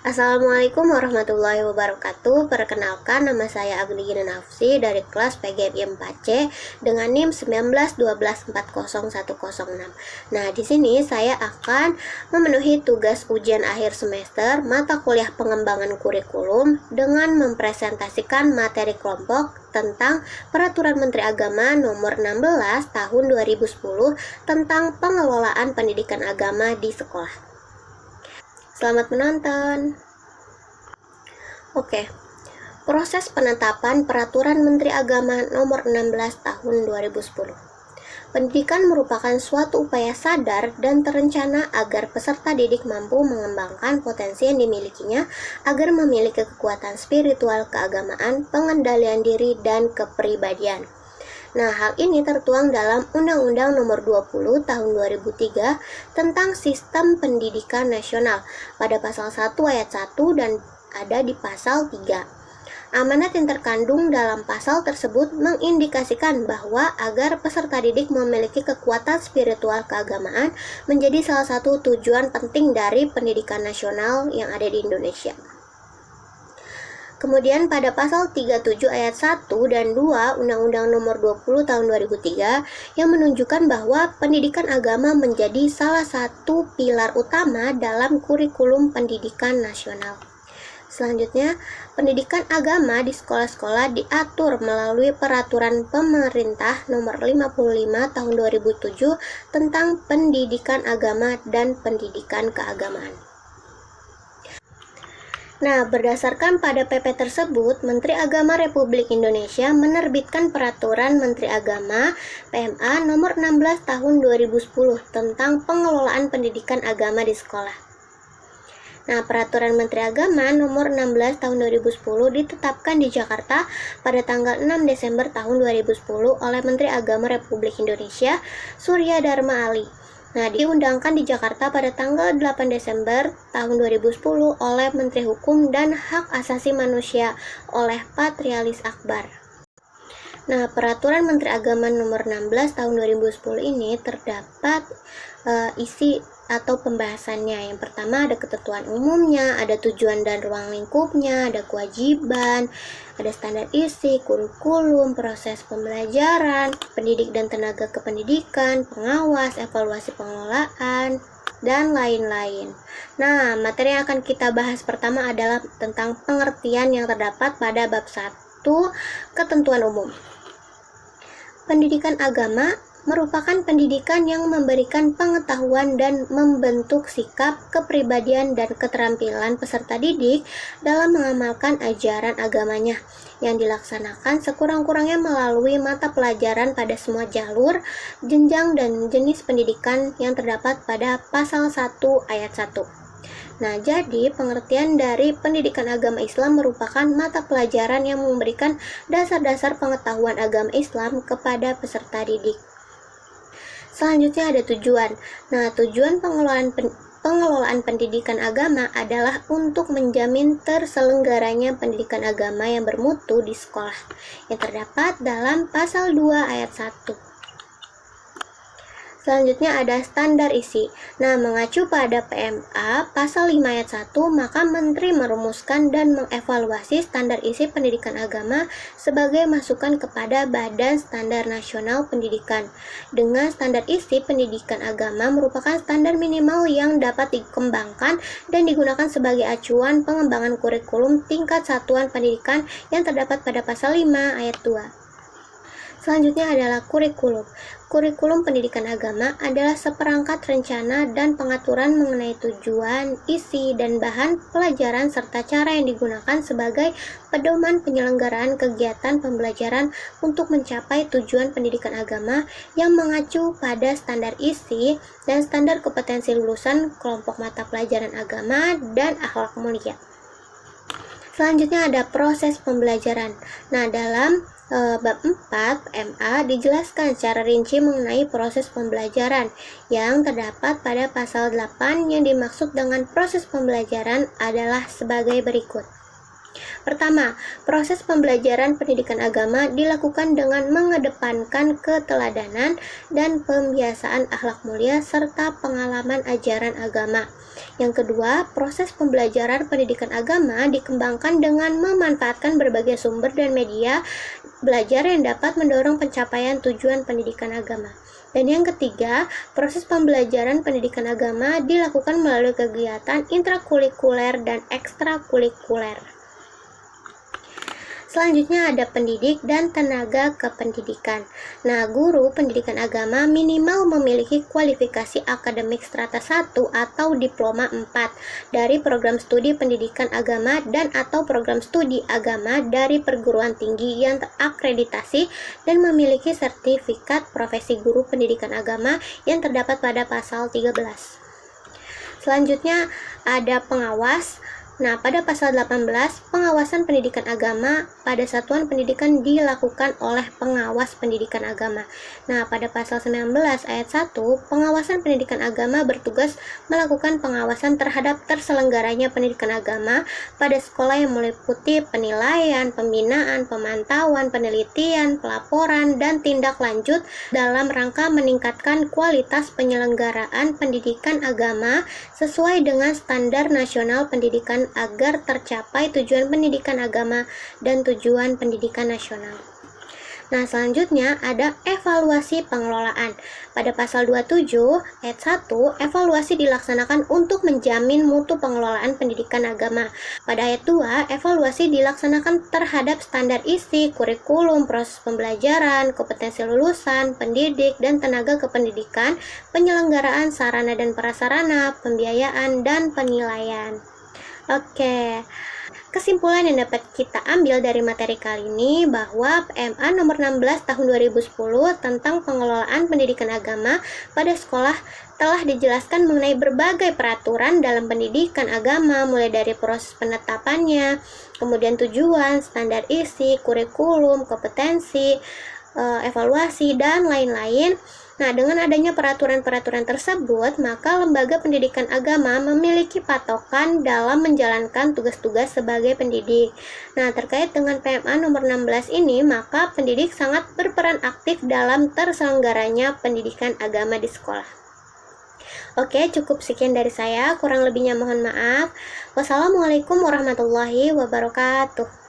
Assalamualaikum warahmatullahi wabarakatuh. Perkenalkan, nama saya Agni Gina Nafsi dari kelas PGMI 4C dengan NIM 1912401006. Nah, di sini saya akan memenuhi tugas ujian akhir semester mata kuliah pengembangan kurikulum dengan mempresentasikan materi kelompok tentang Peraturan Menteri Agama Nomor 16 Tahun 2010 tentang pengelolaan pendidikan agama di sekolah. Selamat menonton. Oke, proses penetapan Peraturan Menteri Agama Nomor 16 Tahun 2010. Pendidikan merupakan suatu upaya sadar dan terencana agar peserta didik mampu mengembangkan potensi yang dimilikinya agar memiliki kekuatan spiritual, keagamaan, pengendalian diri, dan kepribadian. Nah, hal ini tertuang dalam Undang-Undang Nomor 20 Tahun 2003 tentang Sistem Pendidikan Nasional pada pasal 1 ayat 1 dan ada di pasal 3. Amanat yang terkandung dalam pasal tersebut mengindikasikan bahwa agar peserta didik memiliki kekuatan spiritual keagamaan menjadi salah satu tujuan penting dari pendidikan nasional yang ada di Indonesia. Kemudian pada pasal 37 ayat 1 dan 2 Undang-Undang Nomor 20 Tahun 2003 yang menunjukkan bahwa pendidikan agama menjadi salah satu pilar utama dalam kurikulum pendidikan nasional. Selanjutnya, pendidikan agama di sekolah-sekolah diatur melalui Peraturan Pemerintah Nomor 55 Tahun 2007 tentang pendidikan agama dan pendidikan keagamaan. Nah, berdasarkan pada PP tersebut, Menteri Agama Republik Indonesia menerbitkan Peraturan Menteri Agama PMA Nomor 16 Tahun 2010 tentang pengelolaan pendidikan agama di sekolah. Nah, Peraturan Menteri Agama Nomor 16 Tahun 2010 ditetapkan di Jakarta pada tanggal 6 Desember tahun 2010 oleh Menteri Agama Republik Indonesia Surya Dharma Ali. Nah, diundangkan di Jakarta pada tanggal 8 Desember tahun 2010 oleh Menteri Hukum dan Hak Asasi Manusia oleh Patrialis Akbar. Nah, Peraturan Menteri Agama Nomor 16 tahun 2010 ini terdapat isi atau pembahasannya. Yang pertama ada ketentuan umumnya, ada tujuan dan ruang lingkupnya, ada kewajiban, ada standar isi, kurikulum, proses pembelajaran, pendidik dan tenaga kependidikan, pengawas, evaluasi pengelolaan, dan lain-lain. Nah, materi yang akan kita bahas pertama adalah tentang pengertian yang terdapat pada bab 1, ketentuan umum. Pendidikan agama merupakan pendidikan yang memberikan pengetahuan dan membentuk sikap, kepribadian, dan keterampilan peserta didik dalam mengamalkan ajaran agamanya yang dilaksanakan sekurang-kurangnya melalui mata pelajaran pada semua jalur, jenjang, dan jenis pendidikan yang terdapat pada pasal 1 ayat 1. Nah, jadi pengertian dari pendidikan agama Islam merupakan mata pelajaran yang memberikan dasar-dasar pengetahuan agama Islam kepada peserta didik. Selanjutnya ada tujuan. Nah, tujuan pengelolaan pendidikan agama adalah untuk menjamin terselenggaranya pendidikan agama yang bermutu di sekolah yang terdapat dalam pasal 2 ayat 1. Selanjutnya ada standar isi. Nah, mengacu pada PMA pasal 5 ayat 1, maka Menteri merumuskan dan mengevaluasi standar isi pendidikan agama sebagai masukan kepada Badan Standar Nasional Pendidikan. Dengan standar isi pendidikan agama merupakan standar minimal yang dapat dikembangkan dan digunakan sebagai acuan pengembangan kurikulum tingkat satuan pendidikan yang terdapat pada pasal 5 ayat 2. Selanjutnya adalah kurikulum. Kurikulum pendidikan agama adalah seperangkat rencana dan pengaturan mengenai tujuan, isi, dan bahan pelajaran serta cara yang digunakan sebagai pedoman penyelenggaraan kegiatan pembelajaran untuk mencapai tujuan pendidikan agama yang mengacu pada standar isi dan standar kompetensi lulusan kelompok mata pelajaran agama dan akhlak mulia. Selanjutnya ada proses pembelajaran. Nah, dalam bab 4 MA dijelaskan secara rinci mengenai proses pembelajaran yang terdapat pada pasal 8 yang dimaksud dengan proses pembelajaran adalah sebagai berikut. Pertama, proses pembelajaran pendidikan agama dilakukan dengan mengedepankan keteladanan dan pembiasaan akhlak mulia serta pengalaman ajaran agama. Yang kedua, proses pembelajaran pendidikan agama dikembangkan dengan memanfaatkan berbagai sumber dan media belajar yang dapat mendorong pencapaian tujuan pendidikan agama. Dan yang ketiga, proses pembelajaran pendidikan agama dilakukan melalui kegiatan intrakurikuler dan ekstrakurikuler. Selanjutnya ada pendidik dan tenaga kependidikan. Nah, guru pendidikan agama minimal memiliki kualifikasi akademik strata 1 atau diploma 4 dari program studi pendidikan agama dan atau program studi agama dari perguruan tinggi yang terakreditasi dan memiliki sertifikat profesi guru pendidikan agama yang terdapat pada pasal 13. Selanjutnya ada pengawas. Nah, pada pasal 18, pengawasan pendidikan agama pada satuan pendidikan dilakukan oleh pengawas pendidikan agama. Nah, pada pasal 19 ayat 1, pengawasan pendidikan agama bertugas melakukan pengawasan terhadap terselenggaranya pendidikan agama pada sekolah yang meliputi penilaian, pembinaan, pemantauan, penelitian, pelaporan, dan tindak lanjut dalam rangka meningkatkan kualitas penyelenggaraan pendidikan agama sesuai dengan standar nasional pendidikan agar tercapai tujuan pendidikan agama dan tujuan pendidikan nasional. Nah, selanjutnya ada evaluasi pengelolaan. Pada pasal 27 ayat 1, evaluasi dilaksanakan untuk menjamin mutu pengelolaan pendidikan agama. Pada ayat 2, evaluasi dilaksanakan terhadap standar isi, kurikulum, proses pembelajaran, kompetensi lulusan, pendidik, dan tenaga kependidikan, penyelenggaraan sarana dan prasarana, pembiayaan, dan penilaian. Oke, kesimpulan yang dapat kita ambil dari materi kali ini bahwa PMA nomor 16 tahun 2010 tentang pengelolaan pendidikan agama pada sekolah telah dijelaskan mengenai berbagai peraturan dalam pendidikan agama, mulai dari proses penetapannya, kemudian tujuan, standar isi, kurikulum, kompetensi, evaluasi, dan lain-lain. Nah, dengan adanya peraturan-peraturan tersebut, maka lembaga pendidikan agama memiliki patokan dalam menjalankan tugas-tugas sebagai pendidik. Nah, terkait dengan PMA nomor 16 ini, maka pendidik sangat berperan aktif dalam terselenggaranya pendidikan agama di sekolah. Oke, cukup sekian dari saya. Kurang lebihnya mohon maaf. Wassalamualaikum warahmatullahi wabarakatuh.